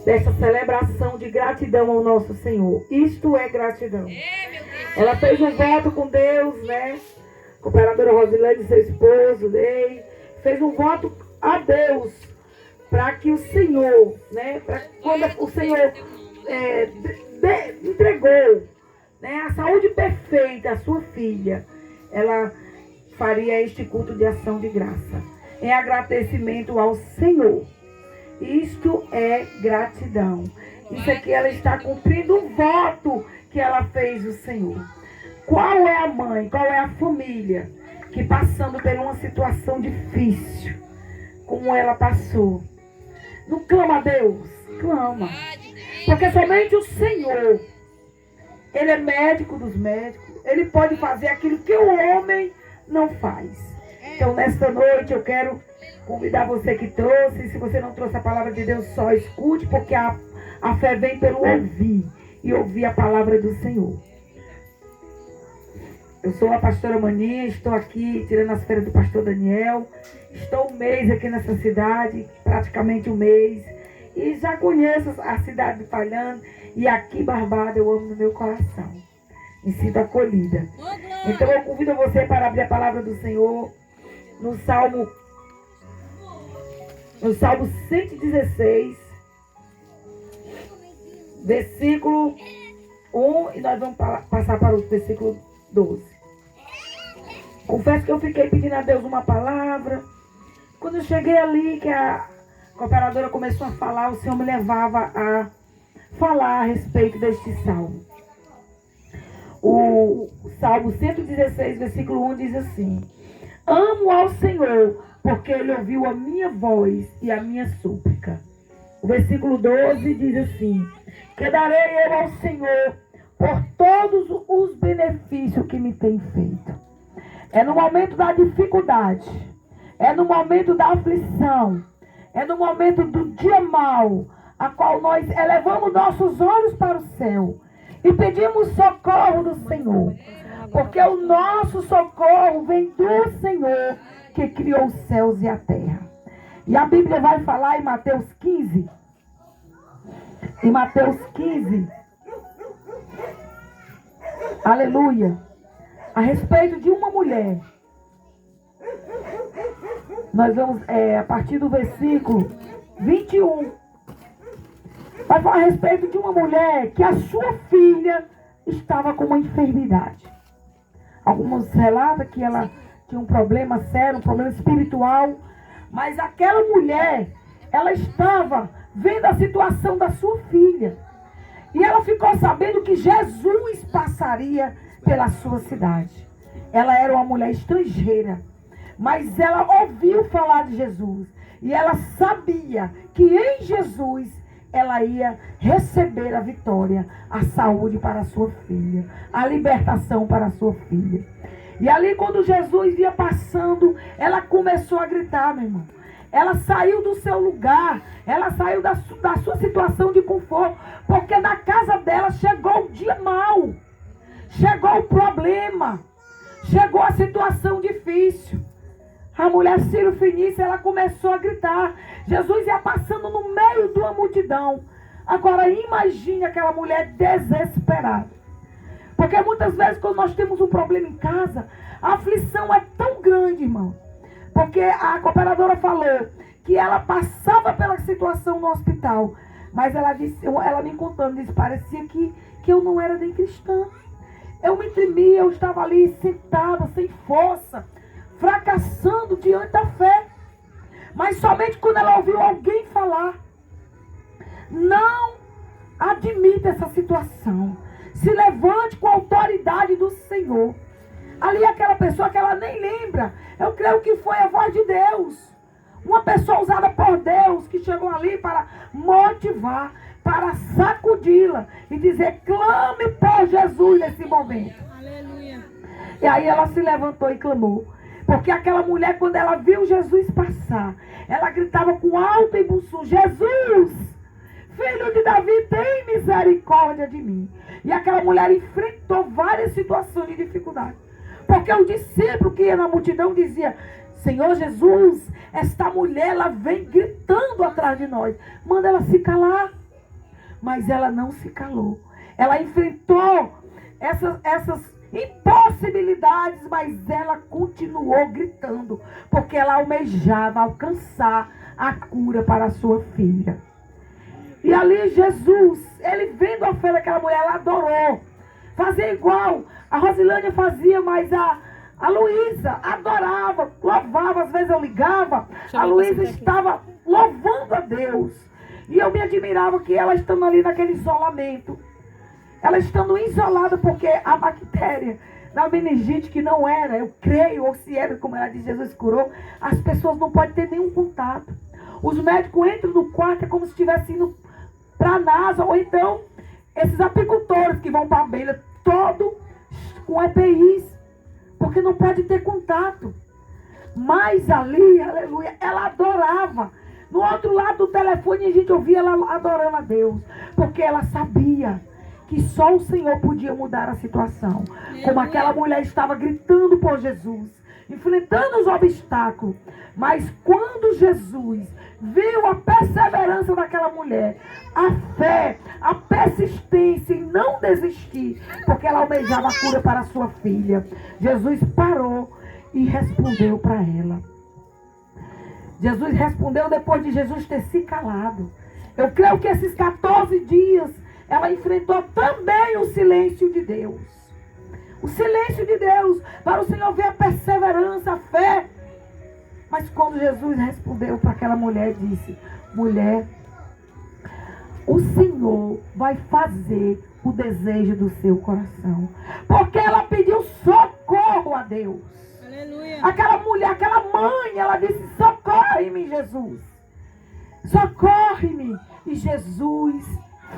dessa celebração de gratidão ao nosso Senhor. Isto é gratidão. Ela fez um voto com Deus, né? A cooperadora Rosilene, seu esposo, Ney, fez um voto a Deus para que o Senhor, né? Para quando o Senhor entregou, né, a saúde perfeita à sua filha, ela faria este culto de ação de graça, em agradecimento ao Senhor. Isto é gratidão. Isso aqui ela está cumprindo o voto que ela fez ao Senhor. Qual é a mãe, qual é a família que passando por uma situação difícil, como ela passou, não clama a Deus? Clama. Porque somente o Senhor, Ele é médico dos médicos, Ele pode fazer aquilo que o homem não faz. Então, nesta noite, eu quero convidar você que trouxe. Se você não trouxe a palavra de Deus, só escute, porque a fé vem pelo ouvir, e ouvir a palavra do Senhor. Eu sou a pastora Maninha, estou aqui tirando as férias do pastor Daniel. Estou um mês aqui nessa cidade, praticamente um mês. E já conheço a cidade de Falhando. E aqui, Barbada, eu amo no meu coração. Me sinto acolhida. Então eu convido você para abrir a palavra do Senhor no Salmo 116, versículo 1, e nós vamos passar para o versículo 12. Confesso que eu fiquei pedindo a Deus uma palavra. Quando eu cheguei ali, que a cooperadora começou a falar, o Senhor me levava a falar a respeito deste salmo. O Salmo 116, versículo 1 diz assim: amo ao Senhor, porque Ele ouviu a minha voz e a minha súplica. O versículo 12 diz assim: que darei eu ao Senhor por todos os benefícios que me tem feito. É no momento da dificuldade, é no momento da aflição, é no momento do dia mau, a qual nós elevamos nossos olhos para o céu e pedimos socorro do Senhor, porque o nosso socorro vem do Senhor que criou os céus e a terra. E a Bíblia vai falar em Mateus 15, aleluia, a respeito de uma mulher. Nós vamos, a partir do versículo 21, vai falar a respeito de uma mulher que a sua filha estava com uma enfermidade. Alguns relatam que ela tinha um problema sério, um problema espiritual, mas aquela mulher, ela estava vendo a situação da sua filha. E ela ficou sabendo que Jesus passaria pela sua cidade. Ela era uma mulher estrangeira, mas ela ouviu falar de Jesus. E ela sabia que em Jesus ela ia receber a vitória, a saúde para a sua filha, a libertação para a sua filha. E ali quando Jesus ia passando, ela começou a gritar, meu irmão. Ela saiu do seu lugar, ela saiu da sua situação de conforto, porque na casa dela chegou o dia mau, chegou o problema, chegou a situação difícil. A mulher Sírio-Fenícia, ela começou a gritar. Jesus ia passando no meio de uma multidão. Agora imagine aquela mulher desesperada. Porque muitas vezes quando nós temos um problema em casa, a aflição é tão grande, irmão. Porque a cooperadora falou que ela passava pela situação no hospital. Mas ela disse, ela me contando, disse, parecia que eu não era nem cristã. Eu me tremia, eu estava ali sentada, sem força, fracassando diante da fé. Mas somente quando ela ouviu alguém falar: não admita essa situação, se levante com a autoridade do Senhor. Ali aquela pessoa que ela nem lembra, eu creio que foi a voz de Deus, uma pessoa usada por Deus, que chegou ali para motivar, para sacudi-la e dizer: clame por Jesus nesse momento. Aleluia. E aí ela se levantou e clamou. Porque aquela mulher, quando ela viu Jesus passar, ela gritava com alto e bom som: Jesus, filho de Davi, tem misericórdia de mim. E aquela mulher enfrentou várias situações de dificuldade. Porque o discípulo que ia na multidão dizia: Senhor Jesus, esta mulher, ela vem gritando atrás de nós. Manda ela se calar. mas ela não se calou. Ela enfrentou essas impossibilidades, mas ela continuou gritando, porque ela almejava alcançar a cura para a sua filha. E ali Jesus, ele vendo a fé daquela mulher, ela adorou. Fazia igual a Rosilândia fazia, mas a Luísa adorava, louvava. Às vezes eu ligava, a Luísa estava louvando a Deus. E eu me admirava que ela estando ali naquele isolamento, ela estando isolada, porque a bactéria da meningite, que não era, eu creio, ou se era, como ela diz, Jesus curou, as pessoas não podem ter nenhum contato. Os médicos entram no quarto, é como se estivessem indo para a NASA, ou então esses apicultores que vão para a abelha, todo com EPIs, porque não pode ter contato. Mas ali, aleluia, ela adorava. No outro lado do telefone a gente ouvia ela adorando a Deus, porque ela sabia que só o Senhor podia mudar a situação. Como aquela mulher estava gritando por Jesus, enfrentando os obstáculos. Mas quando Jesus viu a perseverança daquela mulher, a fé, a persistência em não desistir, porque ela almejava a cura para a sua filha, Jesus parou e respondeu para ela. Jesus respondeu depois de Jesus ter se calado. Eu creio que esses 14 dias ela enfrentou também o silêncio de Deus. O silêncio de Deus, para o Senhor ver a perseverança, a fé. Mas quando Jesus respondeu para aquela mulher, disse: mulher, o Senhor vai fazer o desejo do seu coração. Porque ela pediu socorro a Deus. Aleluia. Aquela mulher, aquela mãe, ela disse: socorre-me, Jesus. Socorre-me. E Jesus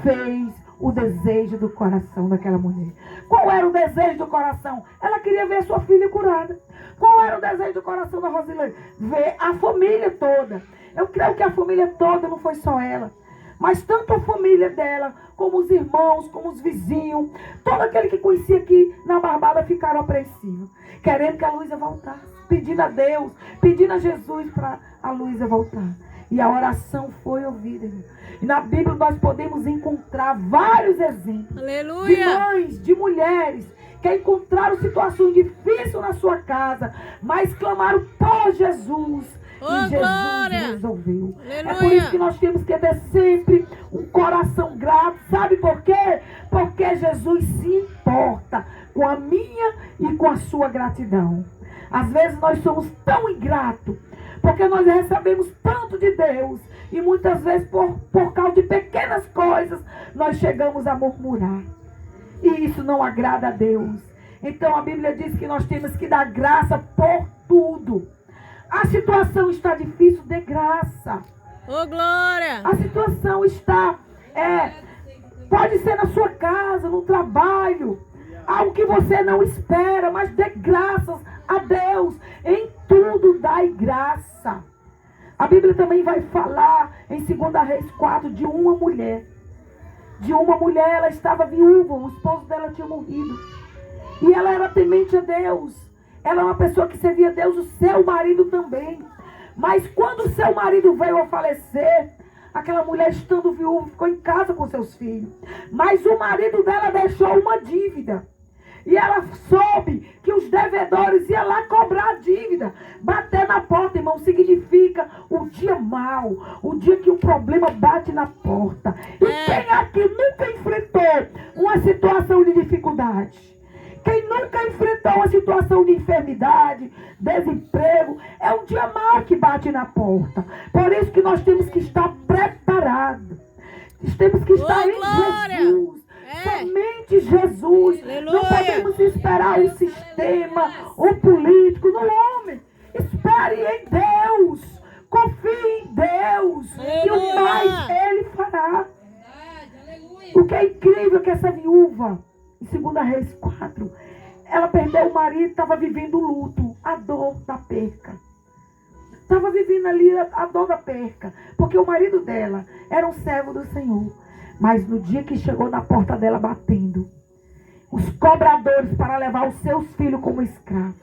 fez o desejo do coração daquela mulher. Qual era o desejo do coração? Ela queria ver sua filha curada. Qual era o desejo do coração da Rosilândia? Ver a família toda. Eu creio que a família toda, não foi só ela, mas tanto a família dela, como os irmãos, como os vizinhos, todo aquele que conhecia aqui na Barbada ficaram apreensivos, querendo que a Luísa voltasse, pedindo a Deus, pedindo a Jesus para a Luísa voltar. E a oração foi ouvida, irmão. E na Bíblia nós podemos encontrar vários exemplos. Aleluia. De mães, de mulheres que encontraram situações difíceis na sua casa, mas clamaram por Jesus. E Jesus resolveu. Aleluia. É por isso que nós temos que ter sempre um coração grato. Sabe por quê? Porque Jesus se importa com a minha e com a sua gratidão. Às vezes nós somos tão ingratos, porque nós recebemos tanto de Deus, e muitas vezes por causa de pequenas coisas nós chegamos a murmurar, e isso não agrada a Deus. Então a Bíblia diz que nós temos que dar graça por tudo. A situação está difícil, dê graça. Ô, glória! A situação está, pode ser na sua casa, no trabalho, algo que você não espera, mas dê graças a Deus. Em tudo dai graça. A Bíblia também vai falar em 2 Reis 4 de uma mulher. Ela estava viúva, o esposo dela tinha morrido. E ela era temente a Deus. Ela é uma pessoa que servia a Deus, o seu marido também. Mas quando o seu marido veio a falecer, aquela mulher, estando viúva, ficou em casa com seus filhos. Mas o marido dela deixou uma dívida. E ela soube que os devedores iam lá cobrar a dívida. Bater na porta, irmão, significa o dia mau. O dia que o problema bate na porta. E quem aqui nunca enfrentou uma situação de dificuldade? Quem nunca enfrentou uma situação de enfermidade, desemprego, é um dia mau que bate na porta. Por isso que nós temos que estar preparados. Temos que estar em Jesus. Somente Jesus. Aleluia. Não podemos esperar o sistema, o político, no homem. Espere em Deus. Confie em Deus. Aleluia. E o mais Ele fará. O que é incrível é que essa viúva, em 2 Reis 4, ela perdeu o marido, estava vivendo o luto, a dor da perca. Estava vivendo ali a dor da perca, porque o marido dela era um servo do Senhor. Mas no dia que chegou na porta dela batendo, os cobradores para levar os seus filhos como escravo,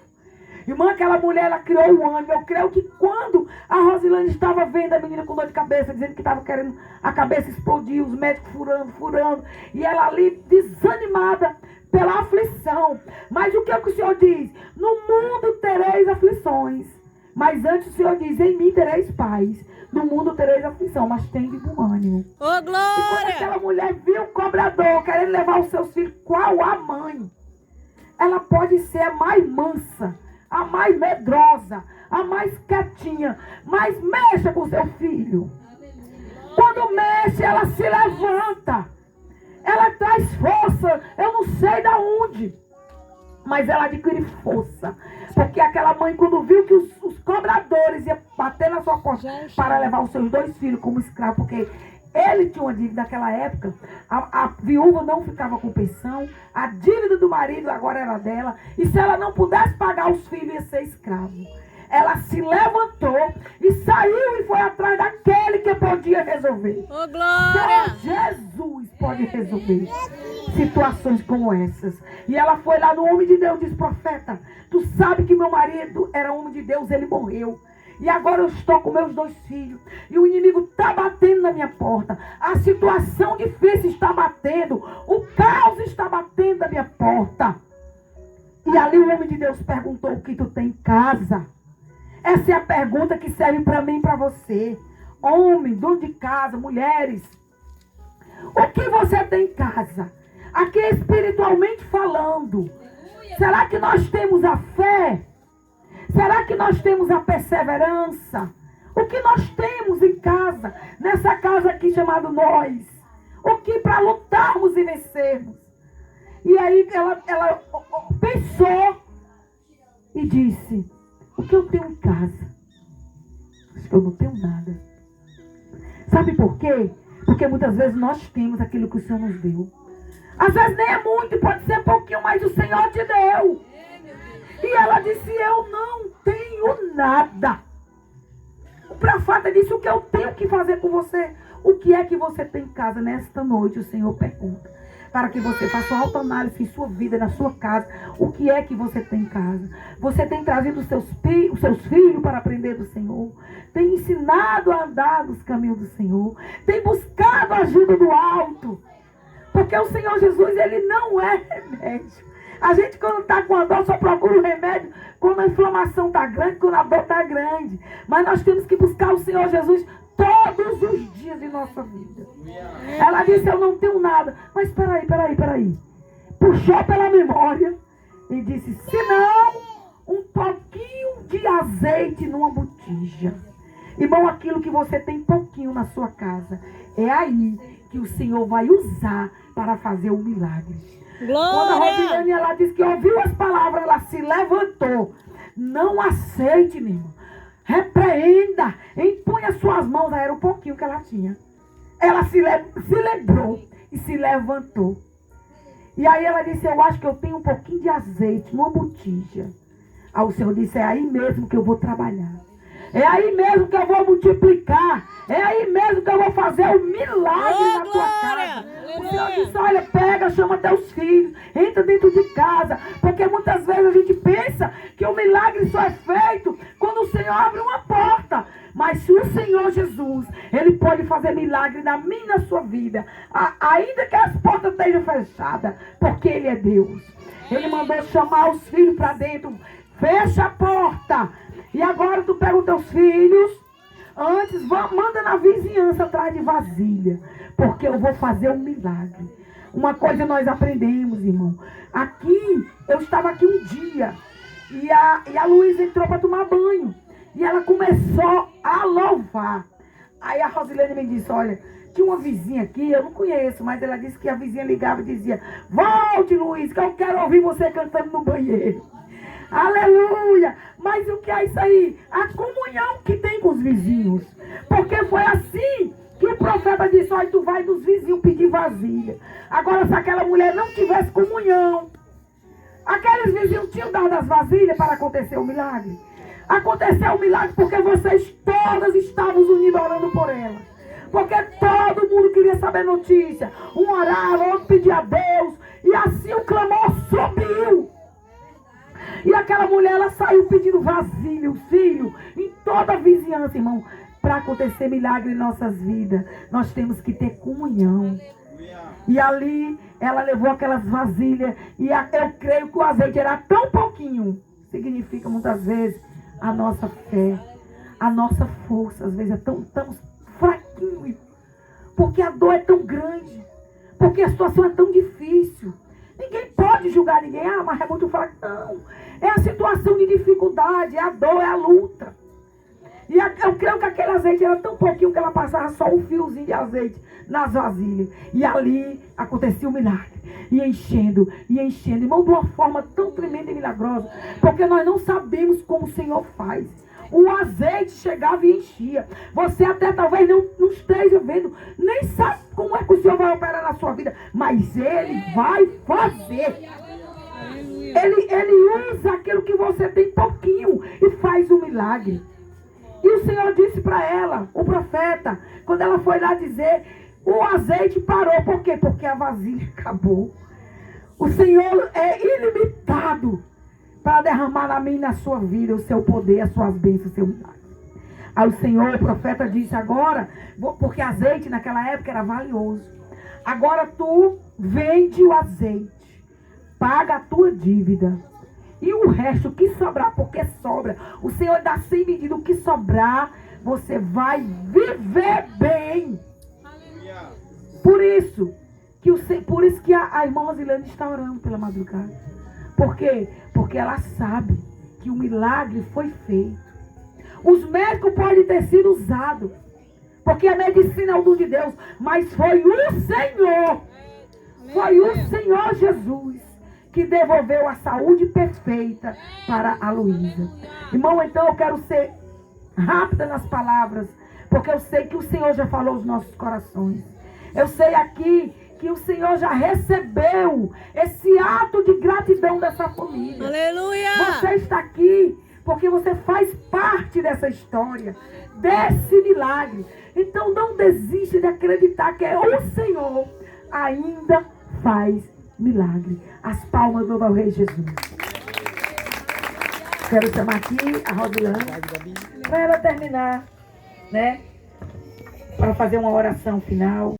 Irmã, aquela mulher, ela criou um ânimo. Eu creio que quando a Rosilane estava vendo a menina com dor de cabeça, dizendo que estava querendo a cabeça explodir, os médicos furando, e ela ali desanimada pela aflição. Mas o que é que o Senhor diz? No mundo tereis aflições. Mas antes o Senhor diz, em mim tereis paz. No mundo tereis aflição, mas tende bom ânimo. Ô, glória! E quando aquela mulher viu o cobrador querendo levar os seus filhos, qual a mãe? Ela pode ser a mais mansa, a mais medrosa, a mais quietinha, mas mexa com seu filho. Quando mexe, ela se levanta. Ela traz força, eu não sei de onde, mas ela adquire força. Porque aquela mãe, quando viu que os cobradores iam bater na sua porta para levar os seus 2 filhos como escravo, porque ele tinha uma dívida naquela época, a viúva não ficava com pensão, a dívida do marido agora era dela, e se ela não pudesse pagar os filhos, ia ser escravo. Ela se levantou e saiu e foi atrás daquele que podia resolver. Ô, glória! Só Jesus pode resolver situações como essas. E ela foi lá no homem de Deus e disse, profeta, tu sabe que meu marido era homem de Deus, ele morreu. E agora eu estou com meus 2 filhos. E o inimigo está batendo na minha porta. A situação difícil está batendo. O caos está batendo na minha porta. E ali o homem de Deus perguntou, o que tu tem em casa? Essa é a pergunta que serve para mim e para você. Homem, dono de casa, mulheres. O que você tem em casa? Aqui espiritualmente falando. Será que nós temos a fé? Será que nós temos a perseverança? O que nós temos em casa? Nessa casa aqui chamada nós. O que para lutarmos e vencermos? E aí ela pensou e disse, o que eu tenho em casa? Eu não tenho nada. Sabe por quê? Porque muitas vezes nós temos aquilo que o Senhor nos deu. Às vezes nem é muito, pode ser pouquinho, mas o Senhor te deu. E ela disse, eu não tenho nada. O profeta disse, o que eu tenho que fazer com você? O que é que você tem em casa nesta noite? O Senhor pergunta. Para que você faça uma autoanálise em sua vida, na sua casa. O que é que você tem em casa? Você tem trazido os seus filhos para aprender do Senhor? Tem ensinado a andar nos caminhos do Senhor? Tem buscado a ajuda do alto? Porque o Senhor Jesus, ele não é remédio. A gente quando está com a dor só procura o remédio quando a inflamação está grande, quando a dor está grande. Mas nós temos que buscar o Senhor Jesus todos os dias de nossa vida. Ela disse, eu não tenho nada. Mas peraí. Puxou pela memória e disse, se não, um pouquinho de azeite numa botija. Irmão, aquilo que você tem pouquinho na sua casa, é aí que o Senhor vai usar para fazer um milagre. Glória! Quando a Rosilane, ela disse que ouviu as palavras, ela se levantou. Não aceite, meu irmão. Repreenda. Empunha suas mãos. Era um pouquinho que ela tinha. Ela se lembrou e se levantou. E aí ela disse, eu acho que eu tenho um pouquinho de azeite numa botija. Aí o Senhor disse, é aí mesmo que eu vou trabalhar. É aí mesmo que eu vou multiplicar. É aí mesmo que eu vou fazer um milagre na tua casa. O Senhor disse, olha, pega, chama teus filhos, entra dentro de casa. Porque muitas vezes a gente pensa que o milagre só é feito quando o Senhor abre uma porta. Mas se o Senhor Jesus, ele pode fazer milagre na minha e na sua vida, ainda que as portas estejam fechadas, porque ele é Deus. Ele mandou chamar os filhos para dentro. Fecha a porta. E agora tu pega os teus filhos. Antes, manda na vizinhança atrás de vasilha. Porque eu vou fazer um milagre. Uma coisa nós aprendemos, irmão. Aqui, eu estava aqui um dia. E a Luísa entrou para tomar banho. E ela começou a louvar. Aí a Rosilene me disse, olha, tinha uma vizinha aqui, eu não conheço, mas ela disse que a vizinha ligava e dizia, volte, Luiz, que eu quero ouvir você cantando no banheiro. Aleluia! Mas o que é isso aí? A comunhão que tem com os vizinhos. Porque foi assim que o profeta disse, olha, tu vai dos vizinhos pedir vasilha. Agora, se aquela mulher não tivesse comunhão, aqueles vizinhos tinham dado as vasilhas para acontecer o milagre. Aconteceu o milagre porque vocês todas estavam unidas orando por ela. Porque todo mundo queria saber notícia. Um orava, outro pedia a Deus. E assim o clamor subiu. E aquela mulher, ela saiu pedindo vasilha, filho, em toda a vizinhança, irmão. Para acontecer milagre em nossas vidas, nós temos que ter comunhão. E ali, ela levou aquelas vasilhas. E eu creio que o azeite era tão pouquinho. Significa muitas vezes a nossa fé, a nossa força. Às vezes é tão fraquinho. Porque a dor é tão grande. Porque a situação é tão difícil. Ninguém pode julgar ninguém. Ah, mas é muito fraco. Não. É a situação de dificuldade, é a dor, é a luta. E eu creio que aquele azeite era tão pouquinho que ela passava só um fiozinho de azeite nas vasilhas. E ali acontecia o milagre. E enchendo. Irmão, de uma forma tão tremenda e milagrosa. Porque nós não sabemos como o Senhor faz. O azeite chegava e enchia. Você até talvez não esteja vendo. Nem sabe como é que o Senhor vai operar na sua vida. Mas Ele vai fazer. Ele usa aquilo que você tem pouquinho e faz um milagre. E o Senhor disse para ela, o profeta, quando ela foi lá dizer, o azeite parou. Por quê? Porque a vasilha acabou. O Senhor é ilimitado para derramar na minha e na sua vida o seu poder, as suas bênçãos, o seu milagre. Aí o Senhor, o profeta, disse agora, porque azeite naquela época era valioso. Agora tu vende o azeite, paga a tua dívida. E o resto, o que sobrar, porque sobra. O Senhor dá sem medida. O que sobrar, você vai viver bem. Por isso que a irmã Rosilane está orando pela madrugada. Por quê? Porque ela sabe que o milagre foi feito. Os médicos podem ter sido usados. Porque a medicina é o dom de Deus. Mas foi o Senhor. Foi o Senhor Jesus que devolveu a saúde perfeita para a Luísa. Irmão, então eu quero ser rápida nas palavras, porque eu sei que o Senhor já falou aos nossos corações. Eu sei aqui que o Senhor já recebeu esse ato de gratidão dessa família. Aleluia! Você está aqui porque você faz parte dessa história, desse milagre. Então não desiste de acreditar que o Senhor ainda faz milagre. As palmas do ao Rei Jesus. Quero chamar aqui a Rosilane para ela terminar, né? Para fazer uma oração final.